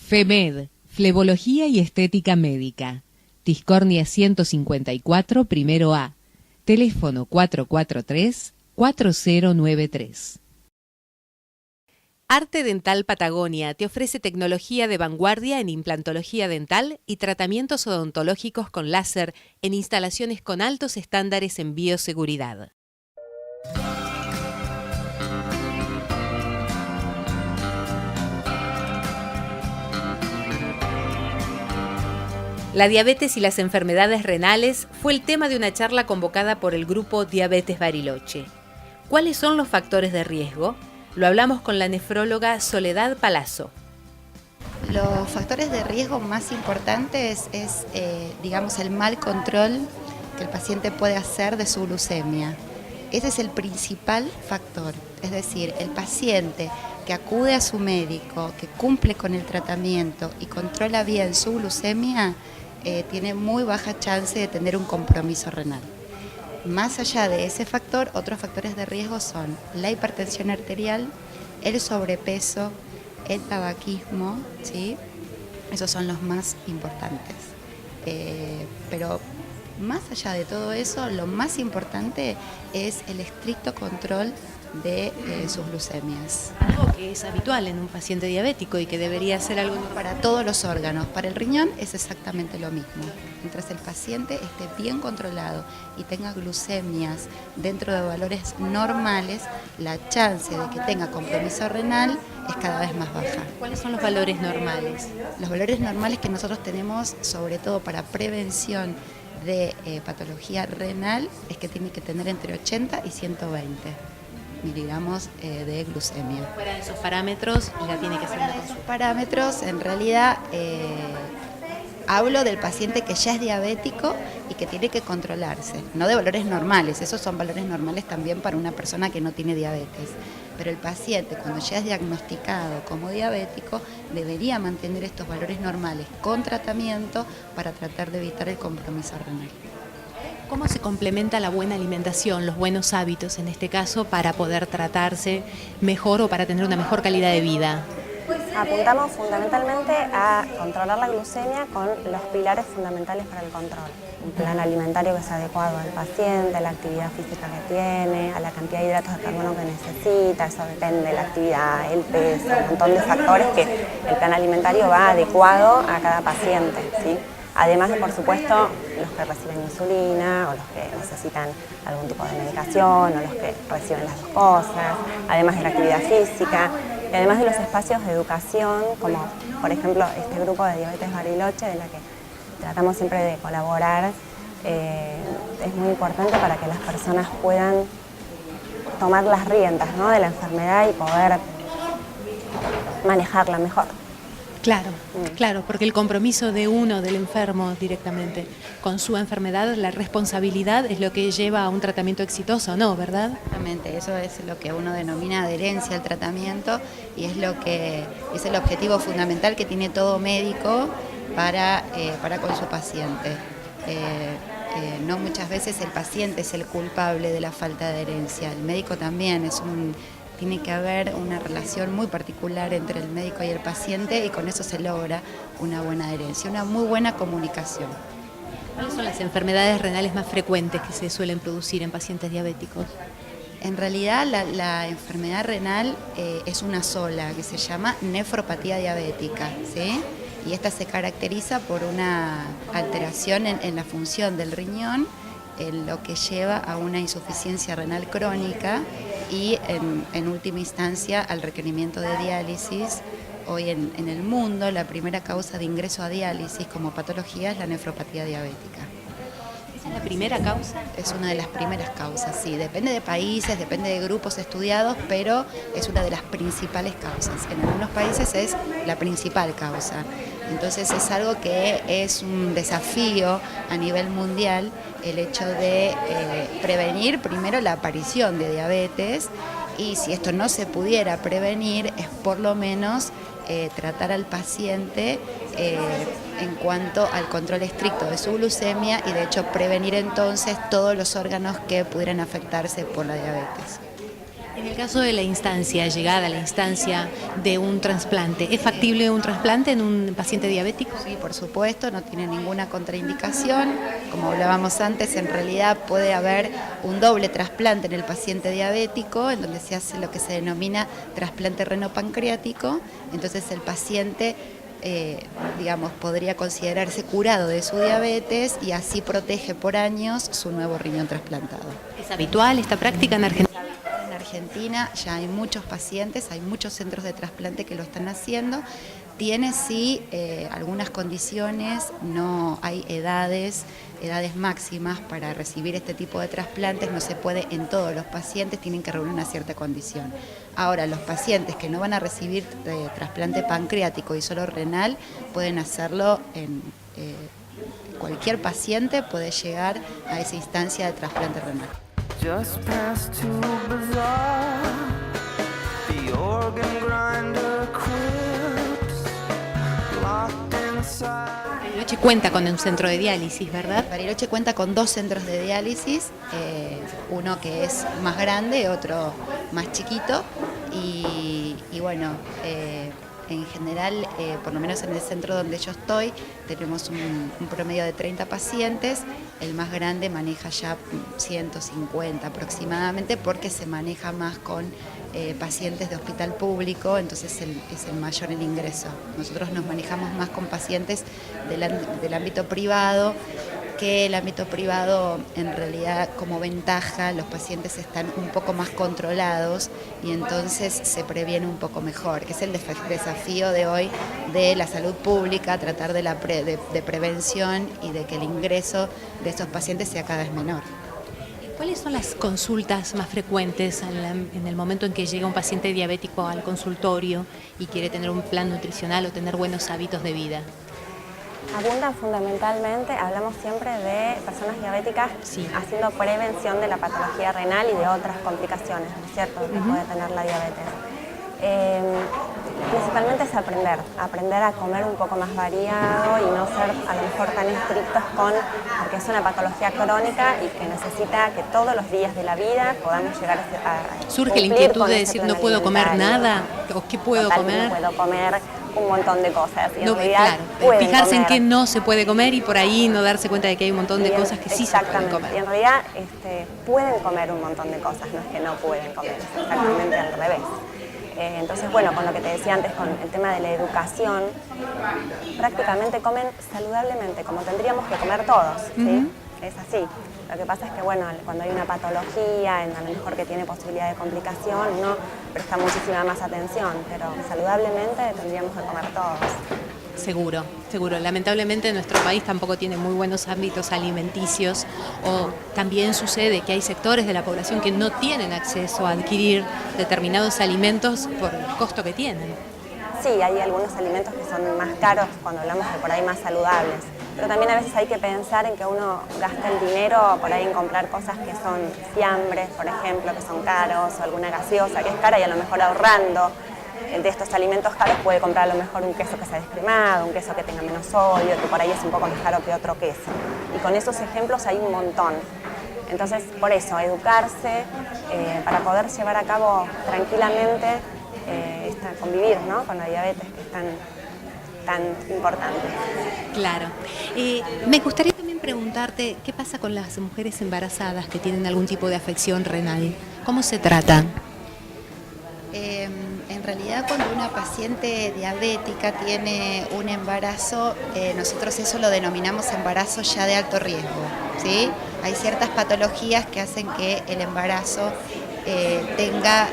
FEMED, Flebología y Estética Médica. Tiscornia 154, primero A. Teléfono 443-4093. Arte Dental Patagonia te ofrece tecnología de vanguardia en implantología dental y tratamientos odontológicos con láser en instalaciones con altos estándares en bioseguridad. La diabetes y las enfermedades renales fue el tema de una charla convocada por el grupo Diabetes Bariloche. ¿Cuáles son los factores de riesgo? Lo hablamos con la nefróloga Soledad Palazzo. Los factores de riesgo más importantes es, digamos, el mal control que el paciente puede hacer de su glucemia. Ese es el principal factor, es decir, el paciente que acude a su médico, que cumple con el tratamiento y controla bien su glucemia, tiene muy baja chance de tener un compromiso renal. Más allá de ese factor, otros factores de riesgo son la hipertensión arterial, el sobrepeso, el tabaquismo, ¿sí? Esos son los más importantes. Pero más allá de todo eso, lo más importante es el estricto control de sus glucemias. Algo que es habitual en un paciente diabético y que debería ser algo para todos los órganos. Para el riñón es exactamente lo mismo. Mientras el paciente esté bien controlado y tenga glucemias dentro de valores normales, la chance de que tenga compromiso renal es cada vez más baja. ¿Cuáles son los valores normales? Los valores normales que nosotros tenemos, sobre todo para prevención de patología renal, es que tiene que tener entre 80 y 120 miligramos de glucemia. Fuera de esos parámetros ya tiene que ser una consulta. Esos parámetros, en realidad, hablo del paciente que ya es diabético y que tiene que controlarse, no de valores normales. Esos son valores normales también para una persona que no tiene diabetes. Pero el paciente, cuando ya es diagnosticado como diabético, debería mantener estos valores normales con tratamiento para tratar de evitar el compromiso renal. ¿Cómo se complementa la buena alimentación, los buenos hábitos en este caso, para poder tratarse mejor o para tener una mejor calidad de vida? Apuntamos fundamentalmente a controlar la glucemia con los pilares fundamentales para el control. Un plan alimentario que es adecuado al paciente, a la actividad física que tiene, a la cantidad de hidratos de carbono que necesita, eso depende de la actividad, el peso, un montón de factores que el plan alimentario va adecuado a cada paciente, ¿sí? Además de, por supuesto, los que reciben insulina o los que necesitan algún tipo de medicación o los que reciben las dos cosas, además de la actividad física y además de los espacios de educación, como por ejemplo este grupo de Diabetes Bariloche, de la que tratamos siempre de colaborar, es muy importante para que las personas puedan tomar las riendas, ¿no?, de la enfermedad y poder manejarla mejor. Claro, claro, porque el compromiso de uno, del enfermo directamente, con su enfermedad, la responsabilidad es lo que lleva a un tratamiento exitoso, ¿no? ¿Verdad? Exactamente, eso es lo que uno denomina adherencia al tratamiento y es lo que es el objetivo fundamental que tiene todo médico para con su paciente. No muchas veces el paciente es el culpable de la falta de adherencia, el médico también tiene que haber una relación muy particular entre el médico y el paciente y con eso se logra una buena adherencia, una muy buena comunicación. ¿Cuáles son las enfermedades renales más frecuentes que se suelen producir en pacientes diabéticos? En realidad la enfermedad renal es una sola, que se llama nefropatía diabética, ¿sí? Y esta se caracteriza por una alteración en la función del riñón, lo que lleva a una insuficiencia renal crónica y en última instancia al requerimiento de diálisis. Hoy en el mundo la primera causa de ingreso a diálisis como patología es la nefropatía diabética. ¿Es la primera causa? Es una de las primeras causas, sí. Depende de países, depende de grupos estudiados, pero es una de las principales causas. En algunos países es la principal causa. Entonces es algo que es un desafío a nivel mundial, el hecho de prevenir primero la aparición de diabetes y si esto no se pudiera prevenir, es por lo menos tratar al paciente en cuanto al control estricto de su glucemia y de hecho prevenir entonces todos los órganos que pudieran afectarse por la diabetes. En el caso de la instancia, llegada a la instancia de un trasplante, ¿es factible un trasplante en un paciente diabético? Sí, por supuesto, no tiene ninguna contraindicación. Como hablábamos antes, en realidad puede haber un doble trasplante en el paciente diabético, en donde se hace lo que se denomina trasplante renopancreático. Entonces el paciente podría considerarse curado de su diabetes y así protege por años su nuevo riñón trasplantado. ¿Es habitual esta práctica en Argentina? En Argentina ya hay muchos pacientes, hay muchos centros de trasplante que lo están haciendo. Tiene sí algunas condiciones, no hay edades máximas para recibir este tipo de trasplantes, no se puede en todos los pacientes, tienen que reunir una cierta condición. Ahora, los pacientes que no van a recibir trasplante pancreático y solo renal, pueden hacerlo en cualquier paciente puede llegar a esa instancia de trasplante renal. Just past two bazaar, the organ grinder quips, locked inside. Bariloche cuenta con un centro de diálisis, ¿verdad? Bariloche cuenta con 2 centros de diálisis, uno que es más grande, otro más chiquito, y bueno, en general, por lo menos en el centro donde yo estoy, tenemos un promedio de 30 pacientes. El más grande maneja ya 150 aproximadamente, porque se maneja más con pacientes de hospital público, entonces es el mayor el ingreso. Nosotros nos manejamos más con pacientes del ámbito privado, que el ámbito privado en realidad, como ventaja, los pacientes están un poco más controlados y entonces se previene un poco mejor, que es el desafío de hoy de la salud pública, tratar de prevención y de que el ingreso de estos pacientes sea cada vez menor. ¿Cuáles son las consultas más frecuentes en el momento en que llega un paciente diabético al consultorio y quiere tener un plan nutricional o tener buenos hábitos de vida? Abundan fundamentalmente, hablamos siempre de personas diabéticas haciendo prevención de la patología renal y de otras complicaciones, ¿no es cierto?, que puede tener la diabetes. Principalmente es aprender a comer un poco más variado y no ser a lo mejor tan estrictos porque es una patología crónica y que necesita que todos los días de la vida podamos llegar a ¿Surge la inquietud de decir no puedo comer nada? ¿O qué puedo comer? No puedo comer un montón de cosas. No, claro, fijarse en qué no se puede comer y por ahí no darse cuenta de que hay un montón de cosas que sí se pueden comer. Y en realidad pueden comer un montón de cosas, no es que no pueden comer, es exactamente al revés. Entonces, bueno, con lo que te decía antes, con el tema de la educación, prácticamente comen saludablemente, como tendríamos que comer todos, ¿sí? Es así. Lo que pasa es que, bueno, cuando hay una patología, a lo mejor que tiene posibilidad de complicación, uno presta muchísima más atención, pero saludablemente tendríamos que comer todos. Seguro, seguro. Lamentablemente nuestro país tampoco tiene muy buenos ámbitos alimenticios, o también sucede que hay sectores de la población que no tienen acceso a adquirir determinados alimentos por el costo que tienen. Sí, hay algunos alimentos que son más caros cuando hablamos de por ahí más saludables, pero también a veces hay que pensar en que uno gasta el dinero por ahí en comprar cosas que son fiambres, por ejemplo, que son caros, o alguna gaseosa que es cara y a lo mejor ahorrando de estos alimentos caros puede comprar a lo mejor un queso que sea descremado, un queso que tenga menos sodio, que por ahí es un poco más caro que otro queso. Y con esos ejemplos hay un montón. Entonces, por eso, educarse para poder llevar a cabo tranquilamente convivir, ¿no?, con la diabetes, que es tan importante. Claro. Me gustaría también preguntarte, ¿qué pasa con las mujeres embarazadas que tienen algún tipo de afección renal? ¿Cómo se trata? En realidad, cuando una paciente diabética tiene un embarazo, nosotros eso lo denominamos embarazo ya de alto riesgo, ¿sí? Hay ciertas patologías que hacen que el embarazo tenga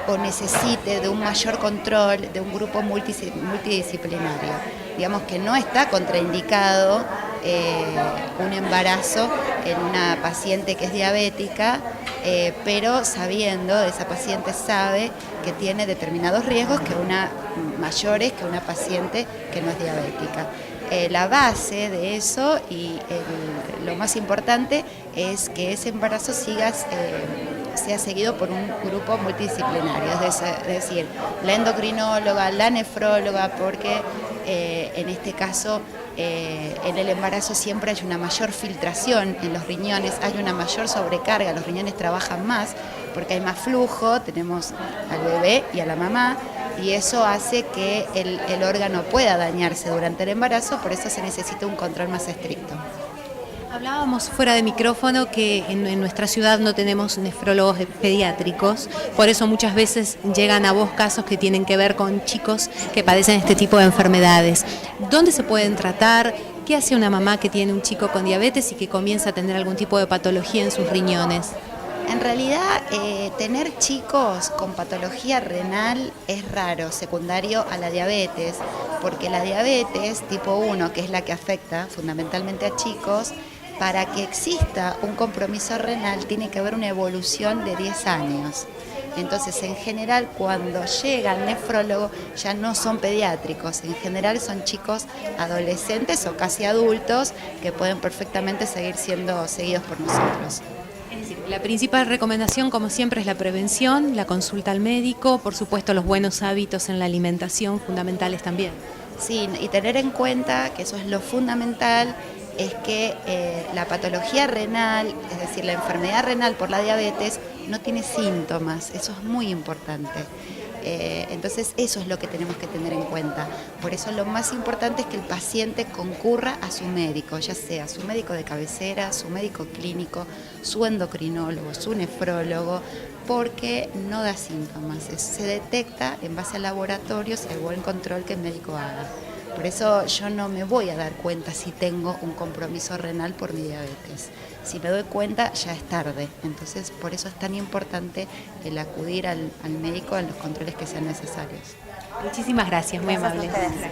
o necesite de un mayor control de un grupo multidisciplinario. Digamos que no está contraindicado un embarazo en una paciente que es diabética, pero sabiendo, esa paciente sabe que tiene determinados riesgos mayores que una paciente que no es diabética. La base de eso y lo más importante es que ese embarazo sea seguido por un grupo multidisciplinario, es decir, la endocrinóloga, la nefróloga, porque en este caso, en el embarazo siempre hay una mayor filtración en los riñones, hay una mayor sobrecarga, los riñones trabajan más porque hay más flujo, tenemos al bebé y a la mamá, y eso hace que el órgano pueda dañarse durante el embarazo, por eso se necesita un control más estricto. Hablábamos fuera de micrófono que en nuestra ciudad no tenemos nefrólogos pediátricos, por eso muchas veces llegan a vos casos que tienen que ver con chicos que padecen este tipo de enfermedades. ¿Dónde se pueden tratar? ¿Qué hace una mamá que tiene un chico con diabetes y que comienza a tener algún tipo de patología en sus riñones? En realidad, tener chicos con patología renal es raro, secundario a la diabetes, porque la diabetes tipo 1, que es la que afecta fundamentalmente a chicos, para que exista un compromiso renal tiene que haber una evolución de 10 años. Entonces, en general, cuando llega el nefrólogo, ya no son pediátricos, en general son chicos adolescentes o casi adultos que pueden perfectamente seguir siendo seguidos por nosotros. Es decir, la principal recomendación, como siempre, es la prevención, la consulta al médico, por supuesto los buenos hábitos en la alimentación, fundamentales también. Sí, y tener en cuenta que eso es lo fundamental, es que la patología renal, es decir, la enfermedad renal por la diabetes, no tiene síntomas, eso es muy importante. Entonces eso es lo que tenemos que tener en cuenta. Por eso lo más importante es que el paciente concurra a su médico, ya sea su médico de cabecera, su médico clínico, su endocrinólogo, su nefrólogo, porque no da síntomas. Se detecta en base a laboratorios el buen control que el médico haga. Por eso yo no me voy a dar cuenta si tengo un compromiso renal por mi diabetes. Si me doy cuenta, ya es tarde. Entonces, por eso es tan importante el acudir al médico a los controles que sean necesarios. Muchísimas gracias, muy Gracias a amable. ustedes.